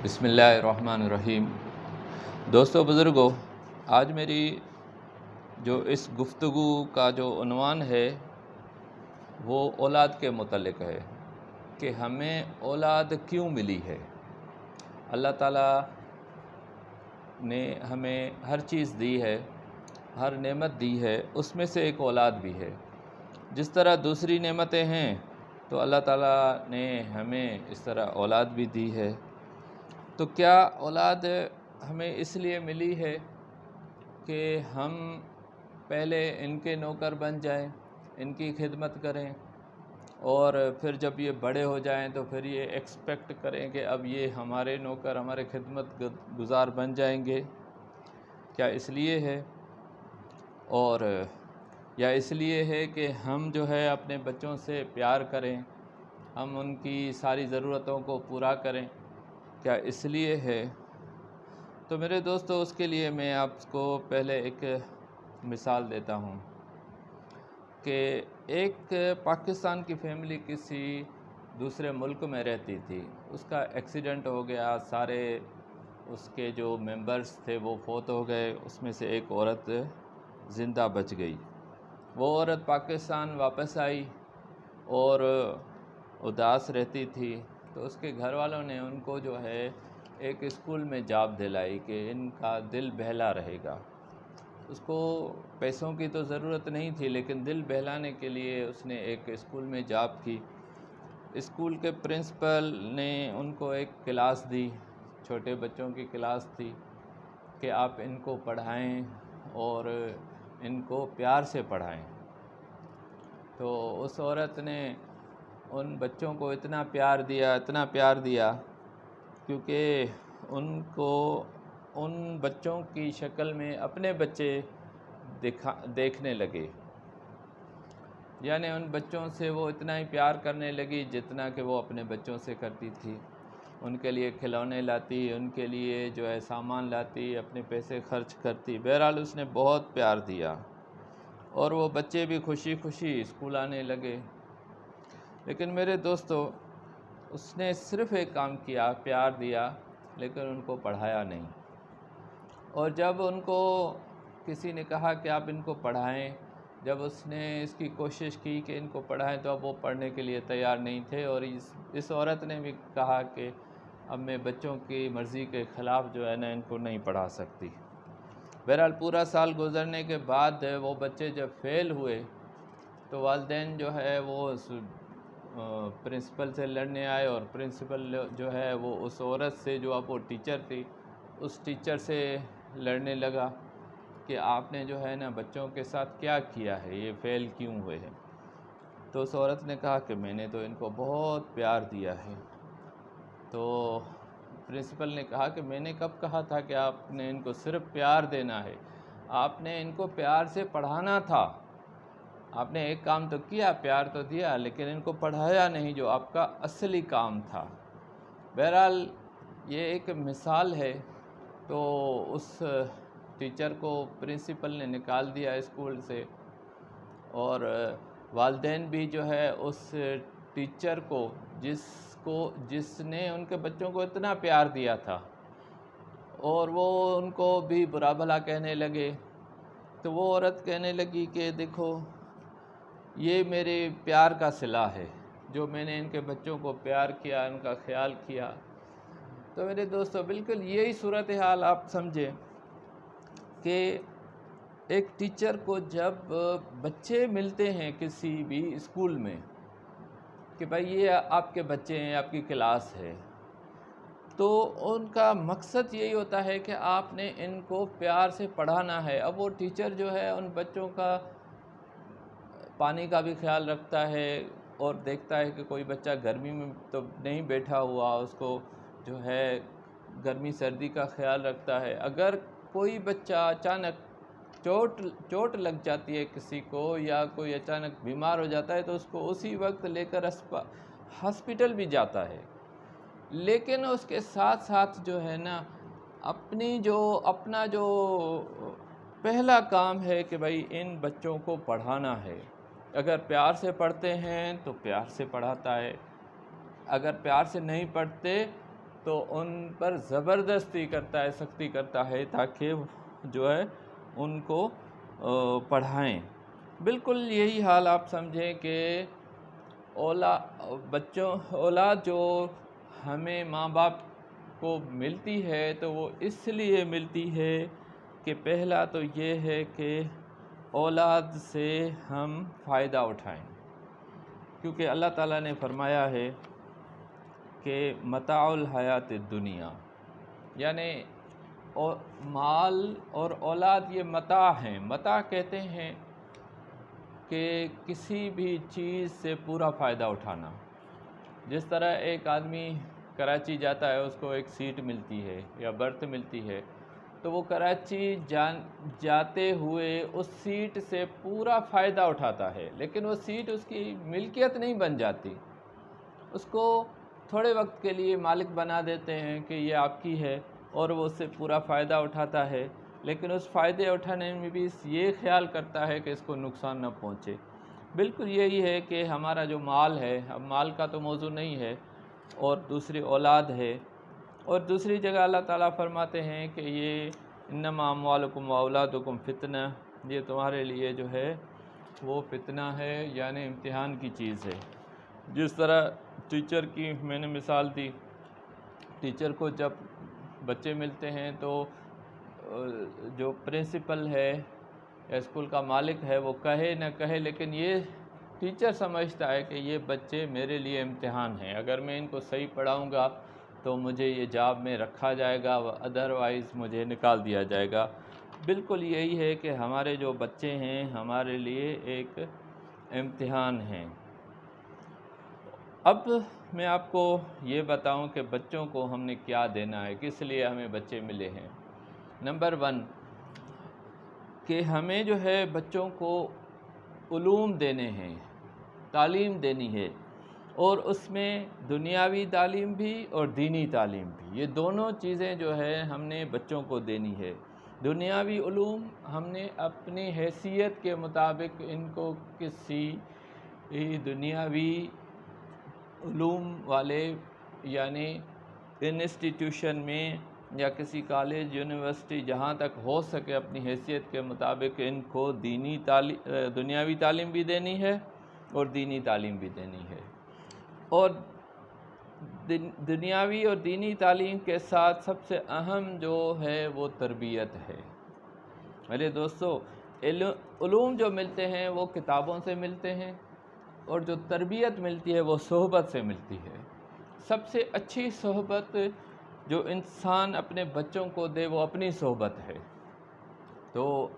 بسم اللہ الرحمن الرحیم۔ دوستو بزرگو، آج میری جو اس گفتگو کا جو عنوان ہے وہ اولاد کے متعلق ہے کہ ہمیں اولاد کیوں ملی ہے۔ اللہ تعالیٰ نے ہمیں ہر چیز دی ہے، ہر نعمت دی ہے، اس میں سے ایک اولاد بھی ہے۔ جس طرح دوسری نعمتیں ہیں تو اللہ تعالیٰ نے ہمیں اس طرح اولاد بھی دی ہے۔ تو کیا اولاد ہمیں اس لیے ملی ہے کہ ہم پہلے ان کے نوکر بن جائیں، ان کی خدمت کریں، اور پھر جب یہ بڑے ہو جائیں تو پھر یہ ایکسپیکٹ کریں کہ اب یہ ہمارے نوکر، ہمارے خدمت گزار بن جائیں گے؟ کیا اس لیے ہے؟ اور یا اس لیے ہے کہ ہم جو ہے اپنے بچوں سے پیار کریں، ہم ان کی ساری ضرورتوں کو پورا کریں؟ کیا اس لیے ہے؟ تو میرے دوستو، اس کے لیے میں آپ کو پہلے ایک مثال دیتا ہوں کہ ایک پاکستان کی فیملی کسی دوسرے ملک میں رہتی تھی۔ اس کا ایکسیڈنٹ ہو گیا، سارے اس کے جو ممبرز تھے وہ فوت ہو گئے، اس میں سے ایک عورت زندہ بچ گئی۔ وہ عورت پاکستان واپس آئی اور اداس رہتی تھی، تو اس کے گھر والوں نے ان کو جو ہے ایک اسکول میں جاب دلائی کہ ان کا دل بہلا رہے گا۔ اس کو پیسوں کی تو ضرورت نہیں تھی، لیکن دل بہلانے کے لیے اس نے ایک اسکول میں جاب کی۔ اسکول کے پرنسپل نے ان کو ایک کلاس دی، چھوٹے بچوں کی کلاس تھی کہ آپ ان کو پڑھائیں اور ان کو پیار سے پڑھائیں۔ تو اس عورت نے ان بچوں کو اتنا پیار دیا کیونکہ ان کو ان بچوں کی شکل میں اپنے بچے دیکھنے لگے، یعنی ان بچوں سے وہ اتنا ہی پیار کرنے لگی جتنا کہ وہ اپنے بچوں سے کرتی تھی۔ ان کے لیے کھلونے لاتی، ان کے لیے جو ہے سامان لاتی، اپنے پیسے خرچ کرتی۔ بہرحال اس نے بہت پیار دیا اور وہ بچے بھی خوشی خوشی اسکول آنے لگے۔ لیکن میرے دوستو، اس نے صرف ایک کام کیا، پیار دیا، لیکن ان کو پڑھایا نہیں۔ اور جب ان کو کسی نے کہا کہ آپ ان کو پڑھائیں، جب اس نے اس کی کوشش کی کہ ان کو پڑھائیں تو اب وہ پڑھنے کے لیے تیار نہیں تھے، اور اس عورت نے بھی کہا کہ اب میں بچوں کی مرضی کے خلاف جو ہے نا ان کو نہیں پڑھا سکتی۔ بہرحال پورا سال گزرنے کے بعد وہ بچے جب فیل ہوئے تو والدین جو ہے وہ پرنسپل سے لڑنے آئے، اور پرنسپل جو ہے وہ اس عورت سے، جو اب وہ ٹیچر تھی، اس ٹیچر سے لڑنے لگا کہ آپ نے جو ہے نا بچوں کے ساتھ کیا کیا ہے، یہ فیل کیوں ہوئے ہیں؟ تو اس عورت نے کہا کہ میں نے تو ان کو بہت پیار دیا ہے۔ تو پرنسپل نے کہا کہ میں نے کب کہا تھا کہ آپ نے ان کو صرف پیار دینا ہے؟ آپ نے ان کو پیار سے پڑھانا تھا۔ آپ نے ایک کام تو کیا، پیار تو دیا، لیکن ان کو پڑھایا نہیں، جو آپ کا اصلی کام تھا۔ بہرحال یہ ایک مثال ہے۔ تو اس ٹیچر کو پرنسپل نے نکال دیا اسکول سے، اور والدین بھی جو ہے اس ٹیچر کو جس نے ان کے بچوں کو اتنا پیار دیا تھا، اور وہ ان کو بھی برا بھلا کہنے لگے۔ تو وہ عورت کہنے لگی کہ دیکھو، یہ میرے پیار کا صلہ ہے، جو میں نے ان کے بچوں کو پیار کیا، ان کا خیال کیا۔ تو میرے دوستو، بالکل یہی صورتحال آپ سمجھیں کہ ایک ٹیچر کو جب بچے ملتے ہیں کسی بھی اسکول میں کہ بھائی یہ آپ کے بچے ہیں، آپ کی کلاس ہے، تو ان کا مقصد یہی ہوتا ہے کہ آپ نے ان کو پیار سے پڑھانا ہے۔ اب وہ ٹیچر جو ہے ان بچوں کا پانی کا بھی خیال رکھتا ہے، اور دیکھتا ہے کہ کوئی بچہ گرمی میں تو نہیں بیٹھا ہوا، اس کو جو ہے گرمی سردی کا خیال رکھتا ہے۔ اگر کوئی بچہ اچانک چوٹ لگ جاتی ہے کسی کو، یا کوئی اچانک بیمار ہو جاتا ہے، تو اس کو اسی وقت لے کر ہاسپٹل بھی جاتا ہے۔ لیکن اس کے ساتھ ساتھ جو ہے نا اپنا جو پہلا کام ہے کہ بھائی ان بچوں کو پڑھانا ہے۔ اگر پیار سے پڑھتے ہیں تو پیار سے پڑھاتا ہے، اگر پیار سے نہیں پڑھتے تو ان پر زبردستی کرتا ہے، سختی کرتا ہے تاکہ جو ہے ان کو پڑھائیں۔ بالکل یہی حال آپ سمجھیں کہ اولاد جو ہمیں ماں باپ کو ملتی ہے تو وہ اس لیے ملتی ہے کہ پہلا تو یہ ہے کہ اولاد سے ہم فائدہ اٹھائیں، کیونکہ اللہ تعالیٰ نے فرمایا ہے کہ متاع الحیات الدنیا، یعنی مال اور اولاد یہ متاع ہیں۔ متاع کہتے ہیں کہ کسی بھی چیز سے پورا فائدہ اٹھانا۔ جس طرح ایک آدمی کراچی جاتا ہے، اس کو ایک سیٹ ملتی ہے یا برتھ ملتی ہے، تو وہ کراچی جاتے ہوئے اس سیٹ سے پورا فائدہ اٹھاتا ہے، لیکن وہ سیٹ اس کی ملکیت نہیں بن جاتی۔ اس کو تھوڑے وقت کے لیے مالک بنا دیتے ہیں کہ یہ آپ کی ہے، اور وہ اس سے پورا فائدہ اٹھاتا ہے، لیکن اس فائدے اٹھانے میں بھی یہ خیال کرتا ہے کہ اس کو نقصان نہ پہنچے۔ بالکل یہی ہے کہ ہمارا جو مال ہے، اب مال کا تو موضوع نہیں ہے، اور دوسری اولاد ہے۔ اور دوسری جگہ اللہ تعالیٰ فرماتے ہیں کہ یہ انما اموالکم واولادکم فتنہ، یہ تمہارے لیے جو ہے وہ فتنہ ہے، یعنی امتحان کی چیز ہے۔ جس طرح ٹیچر کی میں نے مثال دی، ٹیچر کو جب بچے ملتے ہیں تو جو پرنسپل ہے یا اسکول کا مالک ہے وہ کہے نہ کہے، لیکن یہ ٹیچر سمجھتا ہے کہ یہ بچے میرے لیے امتحان ہیں، اگر میں ان کو صحیح پڑھاؤں گا تو مجھے یہ جاب میں رکھا جائے گا، ادروائز مجھے نکال دیا جائے گا۔ بالکل یہی ہے کہ ہمارے جو بچے ہیں ہمارے لیے ایک امتحان ہیں۔ اب میں آپ کو یہ بتاؤں کہ بچوں کو ہم نے کیا دینا ہے، کس لیے ہمیں بچے ملے ہیں۔ نمبر 1 کہ ہمیں جو ہے بچوں کو علوم دینے ہیں، تعلیم دینی ہے، اور اس میں دنیاوی تعلیم بھی اور دینی تعلیم بھی، یہ دونوں چیزیں جو ہے ہم نے بچوں کو دینی ہے۔ دنیاوی علوم ہم نے اپنی حیثیت کے مطابق ان کو کسی دنیاوی علوم والے یعنی انسٹیٹیوشن میں یا کسی کالج یونیورسٹی جہاں تک ہو سکے اپنی حیثیت کے مطابق ان کو دنیاوی تعلیم بھی دینی ہے اور دینی تعلیم بھی دینی ہے۔ اور دنیاوی اور دینی تعلیم کے ساتھ سب سے اہم جو ہے وہ تربیت ہے۔ میرے دوستو، علوم جو ملتے ہیں وہ کتابوں سے ملتے ہیں، اور جو تربیت ملتی ہے وہ صحبت سے ملتی ہے۔ سب سے اچھی صحبت جو انسان اپنے بچوں کو دے وہ اپنی صحبت ہے۔ تو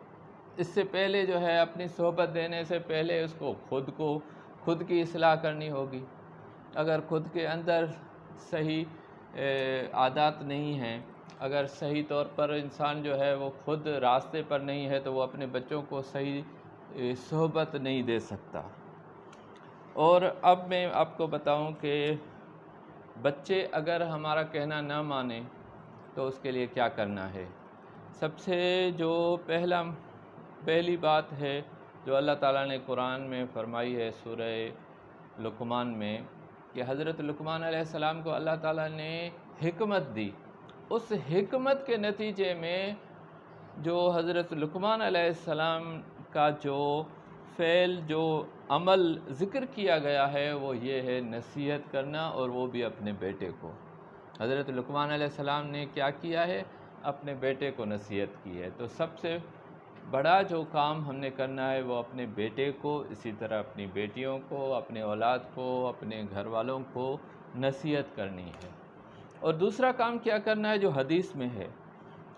اس سے پہلے جو ہے اپنی صحبت دینے سے پہلے اس کو خود کی اصلاح کرنی ہوگی۔ اگر خود کے اندر صحیح عادات نہیں ہیں، اگر صحیح طور پر انسان جو ہے وہ خود راستے پر نہیں ہے، تو وہ اپنے بچوں کو صحیح صحبت نہیں دے سکتا۔ اور اب میں آپ کو بتاؤں کہ بچے اگر ہمارا کہنا نہ مانیں تو اس کے لیے کیا کرنا ہے۔ سب سے جو پہلی بات ہے جو اللہ تعالیٰ نے قرآن میں فرمائی ہے سورہ لقمان میں، کہ حضرت لقمان علیہ السلام کو اللہ تعالیٰ نے حکمت دی۔ اس حکمت کے نتیجے میں جو حضرت لقمان علیہ السلام کا جو فعل جو عمل ذکر کیا گیا ہے وہ یہ ہے نصیحت کرنا، اور وہ بھی اپنے بیٹے کو۔ حضرت لقمان علیہ السلام نے کیا کیا ہے؟ اپنے بیٹے کو نصیحت کی ہے۔ تو سب سے بڑا جو کام ہم نے کرنا ہے وہ اپنے بیٹے کو، اسی طرح اپنی بیٹیوں کو، اپنے اولاد کو، اپنے گھر والوں کو نصیحت کرنی ہے۔ اور دوسرا کام کیا کرنا ہے جو حدیث میں ہے۔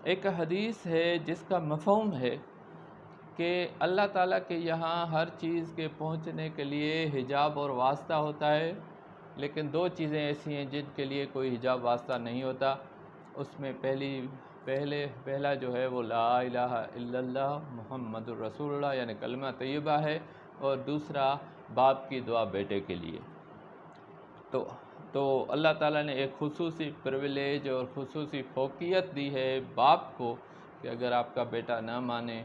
ایک حدیث ہے جس کا مفہوم ہے کہ اللہ تعالیٰ کے یہاں ہر چیز کے پہنچنے کے لیے حجاب اور واسطہ ہوتا ہے، لیکن 2 چیزیں ایسی ہیں جن کے لیے کوئی حجاب واسطہ نہیں ہوتا۔ اس میں پہلا جو ہے وہ لا الہ الا اللہ محمد الرسول اللہ یعنی کلمہ طیبہ ہے، اور دوسرا باپ کی دعا بیٹے کے لیے۔ تو اللہ تعالیٰ نے ایک خصوصی پرویلیج اور خصوصی فوقیت دی ہے باپ کو کہ اگر آپ کا بیٹا نہ مانے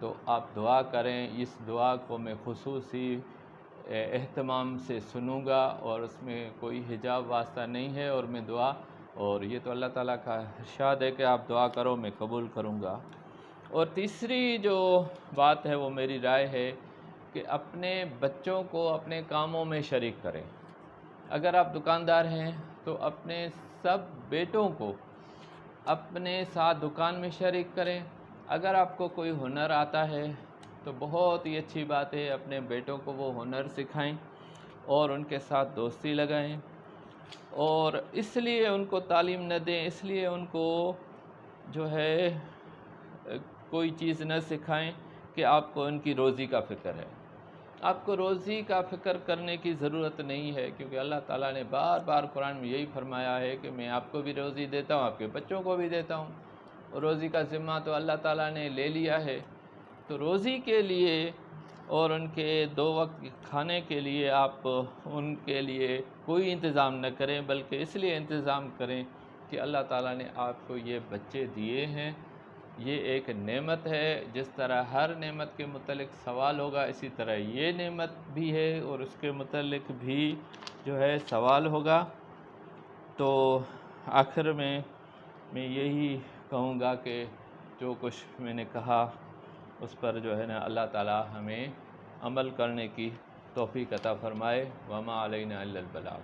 تو آپ دعا کریں، اس دعا کو میں خصوصی اہتمام سے سنوں گا، اور اس میں کوئی حجاب واسطہ نہیں ہے، اور میں دعا اور یہ تو اللہ تعالیٰ کا ارشاد ہے کہ آپ دعا کرو میں قبول کروں گا۔ اور تیسری جو بات ہے وہ میری رائے ہے کہ اپنے بچوں کو اپنے کاموں میں شریک کریں۔ اگر آپ دکاندار ہیں تو اپنے سب بیٹوں کو اپنے ساتھ دکان میں شریک کریں۔ اگر آپ کو کوئی ہنر آتا ہے تو بہت ہی اچھی بات ہے، اپنے بیٹوں کو وہ ہنر سکھائیں اور ان کے ساتھ دوستی لگائیں، اور اس لیے ان کو تعلیم نہ دیں، اس لیے ان کو جو ہے کوئی چیز نہ سکھائیں کہ آپ کو ان کی روزی کا فکر ہے۔ آپ کو روزی کا فکر کرنے کی ضرورت نہیں ہے، کیونکہ اللہ تعالیٰ نے بار بار قرآن میں یہی فرمایا ہے کہ میں آپ کو بھی روزی دیتا ہوں، آپ کے بچوں کو بھی دیتا ہوں، اور روزی کا ذمہ تو اللہ تعالیٰ نے لے لیا ہے۔ تو روزی کے لیے اور ان کے 2 وقت کھانے کے لیے آپ ان کے لیے کوئی انتظام نہ کریں، بلکہ اس لیے انتظام کریں کہ اللہ تعالیٰ نے آپ کو یہ بچے دیے ہیں، یہ ایک نعمت ہے۔ جس طرح ہر نعمت کے متعلق سوال ہوگا، اسی طرح یہ نعمت بھی ہے اور اس کے متعلق بھی جو ہے سوال ہوگا۔ تو آخر میں یہی کہوں گا کہ جو کچھ میں نے کہا اس پر جو ہے نا اللہ تعالیٰ ہمیں عمل کرنے کی توفیق عطا فرمائے۔ وما علینا الا البلاغ۔